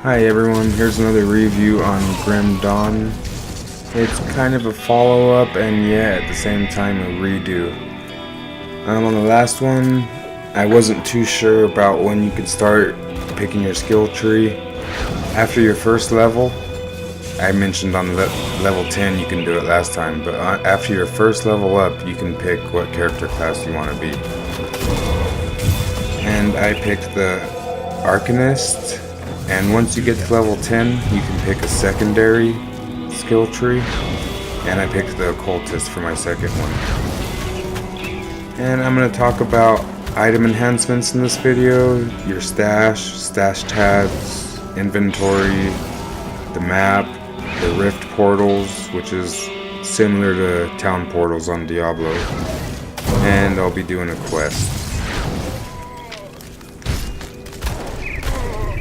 Hi everyone, here's another review on Grim Dawn. It's kind of a follow-up and yet at the same time a redo. On the last one, I wasn't too sure about when you could start picking your skill tree. After your first level, I mentioned on level 10 you can do it last time, but after your first level up you can pick what character class you want to be. And I picked the Arcanist. And once you get to level 10, you can pick a secondary skill tree. And I picked the Occultist for my second one. And I'm going to talk about item enhancements in this video. Your stash tabs, inventory, the map, the rift portals, which is similar to town portals on Diablo. And I'll be doing a quest.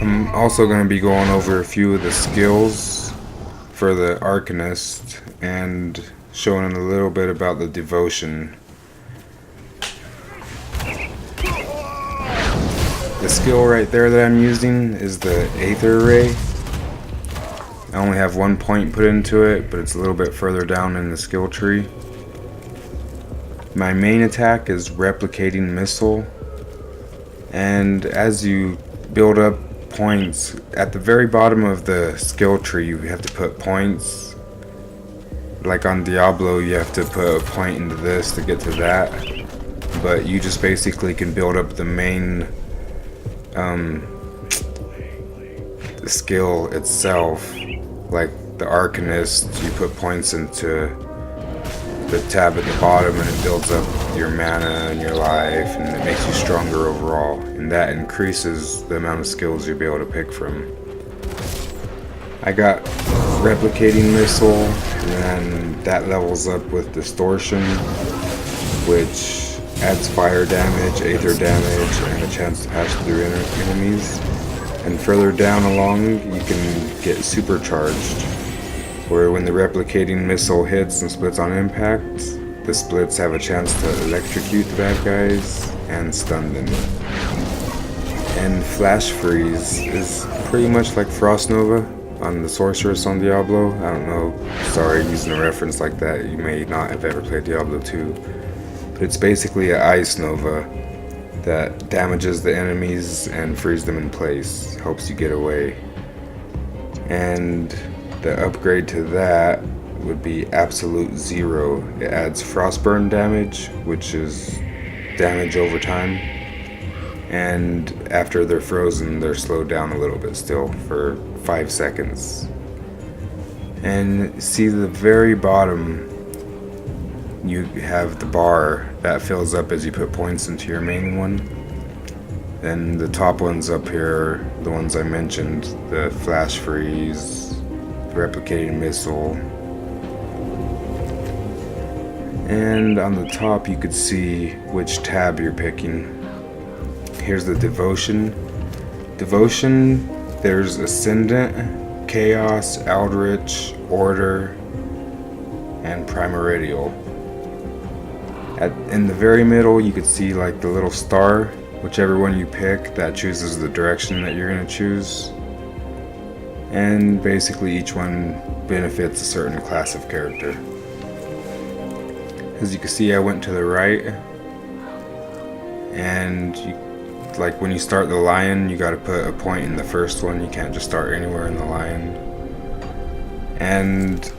I'm also going to be going over a few of the skills for the Arcanist and showing a little bit about the devotion. The skill right there that I'm using is the Aether Ray. I only have 1 point put into it, but it's a little bit further down in the skill tree. My main attack is Replicating Missile, and as you build up points at the very bottom of the skill tree, you have to put points. Like on Diablo, you have to put a point into this to get to that, but you just basically can build up the main the skill itself. Like the Arcanist, you put points into the tab at the bottom and it builds up your mana and your life, and it makes you stronger overall, and that increases the amount of skills you'll be able to pick from. I got Replicating Missile, and then that levels up with Distortion, which adds fire damage, aether damage, and a chance to pass through enemies. And further down along you can get Supercharged, where when the Replicating Missile hits and splits on impact, the splits have a chance to electrocute the bad guys and stun them. And Flash Freeze is pretty much like Frost Nova on the Sorceress on Diablo. I don't know, sorry, using a reference like that, you may not have ever played Diablo 2. But it's basically an Ice Nova that damages the enemies and frees them in place, helps you get away. And the upgrade to that would be Absolute Zero. It adds Frostburn damage, which is damage over time, and after they're frozen they're slowed down a little bit still for 5 seconds. And see, the very bottom you have the bar that fills up as you put points into your main one. Then the top ones up here, the ones I mentioned, the Flash Freeze, the Replicating Missile. And on the top you could see which tab you're picking. Here's the Devotion. Devotion, there's Ascendant, Chaos, Eldritch, Order, and Primordial. In the very middle you could see like the little star. Whichever one you pick, that chooses the direction that you're going to choose. And basically each one benefits a certain class of character. As you can see, I went to the right, and like when you start the lion, you got to put a point in the first one. You can't just start anywhere in the lion. And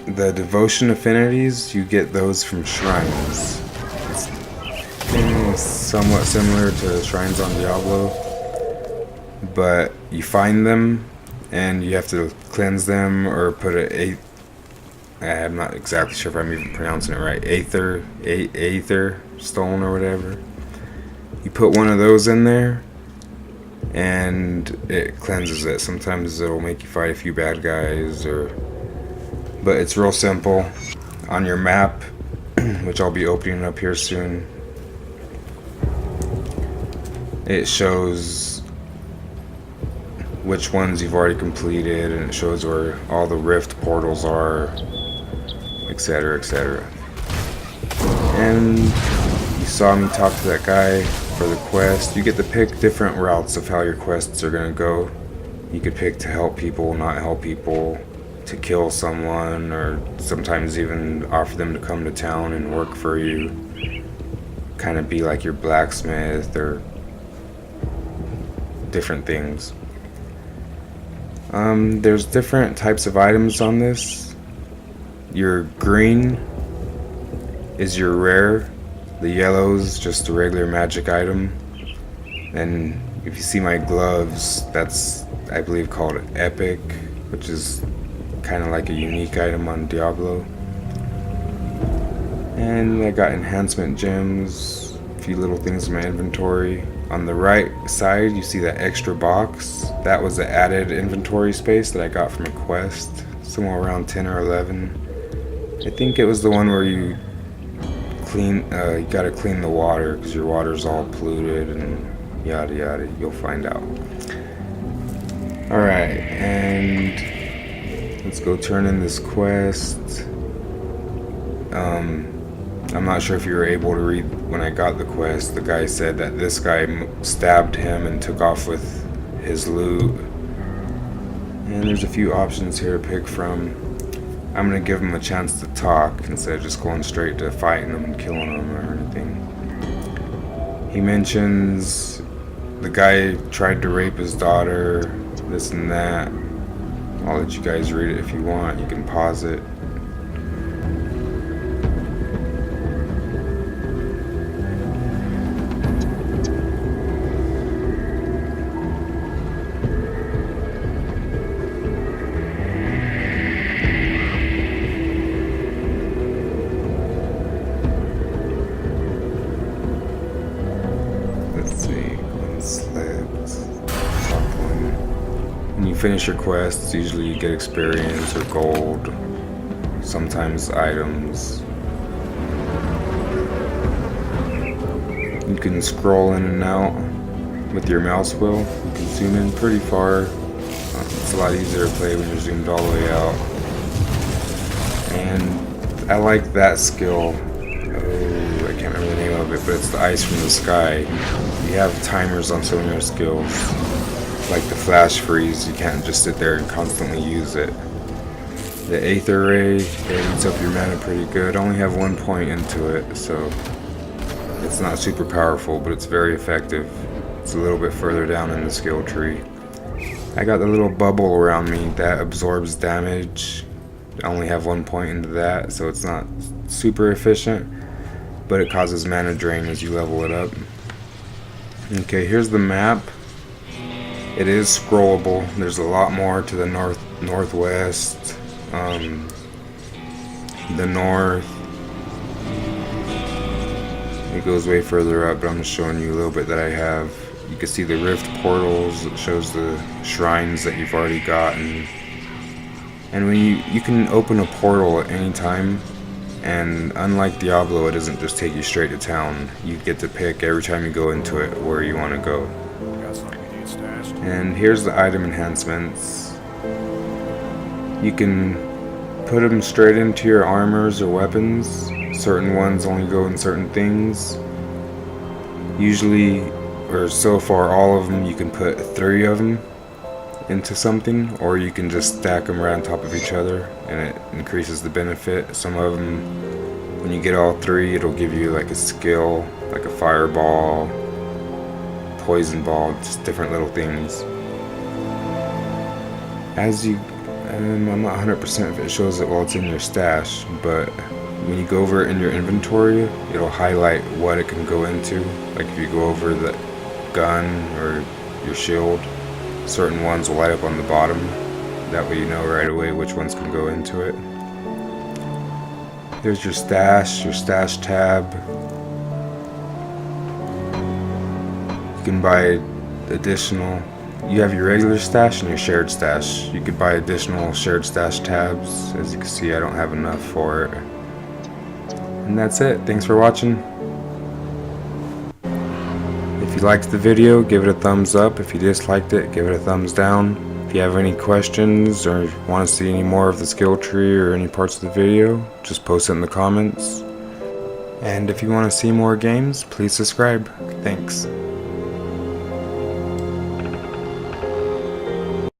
the devotion affinities, you get those from shrines. It's somewhat similar to shrines on Diablo, but you find them and you have to cleanse them or put I'm not exactly sure if I'm even pronouncing it right, Aether stone or whatever. You put one of those in there and it cleanses it. Sometimes it'll make you fight a few bad guys, but it's real simple. On your map, which I'll be opening up here soon, it shows which ones you've already completed, and it shows where all the rift portals are, etc, etc. And you saw me talk to that guy for the quest. You get to pick different routes of how your quests are going to go. You could pick to help people, not help people, to kill someone, or sometimes even offer them to come to town and work for you. Kind of be like your blacksmith or different things. There's different types of items on this. Your green is your rare. The yellow is just a regular magic item. And if you see my gloves, that's, I believe, called epic, which is kind of like a unique item on Diablo. And I got enhancement gems, a few little things in my inventory. On the right side, you see that extra box. That was the added inventory space that I got from a quest, somewhere around 10 or 11. I think it was the one where you gotta clean the water because your water's all polluted and yada yada. You'll find out. Alright, and let's go turn in this quest. I'm not sure if you were able to read when I got the quest. The guy said that this guy stabbed him and took off with his loot. And there's a few options here to pick from. I'm gonna give him a chance to talk instead of just going straight to fighting him and killing him or anything. He mentions the guy tried to rape his daughter, this and that. I'll let you guys read it if you want. You can pause it. When you finish your quests, usually you get experience or gold, sometimes items. You can scroll in and out with your mouse wheel. You can zoom in pretty far. It's a lot easier to play when you're zoomed all the way out. And I like that skill. Oh, I can't remember the name of it, but it's the ice from the sky. You have timers on some of your skills. Like the flash freeze, you can't just sit there and constantly use it. The Aether Ray, it eats up your mana pretty good. I only have 1 point into it, so it's not super powerful, but it's very effective. It's a little bit further down in the skill tree. I got the little bubble around me that absorbs damage. I only have 1 point into that, so it's not super efficient, but it causes mana drain as you level it up. Okay, here's the map. It is scrollable. There's a lot more to the northwest, the north. It goes way further up, but I'm just showing you a little bit that I have. You can see the rift portals. It shows the shrines that you've already gotten. And when you can open a portal at any time, and unlike Diablo, it doesn't just take you straight to town. You get to pick every time you go into it where you want to go. And here's the item enhancements. You can put them straight into your armors or weapons. Certain ones only go in certain things. Usually, or so far all of them, you can put 3 of them into something, or you can just stack them right on top of each other and it increases the benefit. Some of them, when you get all 3, it'll give you like a skill, like a fireball, poison ball, just different little things. As you, I'm not 100% if it shows it while it's in your stash, but when you go over it in your inventory, it'll highlight what it can go into. Like if you go over the gun or your shield, certain ones will light up on the bottom. That way you know right away which ones can go into it. There's your stash tab. You can buy additional. You have your regular stash and your shared stash. You could buy additional shared stash tabs. As you can see, I don't have enough for it. And that's it. Thanks for watching. If you liked the video, give it a thumbs up. If you disliked it, give it a thumbs down. If you have any questions or want to see any more of the skill tree or any parts of the video, just post it in the comments. And if you want to see more games, please subscribe. Thanks.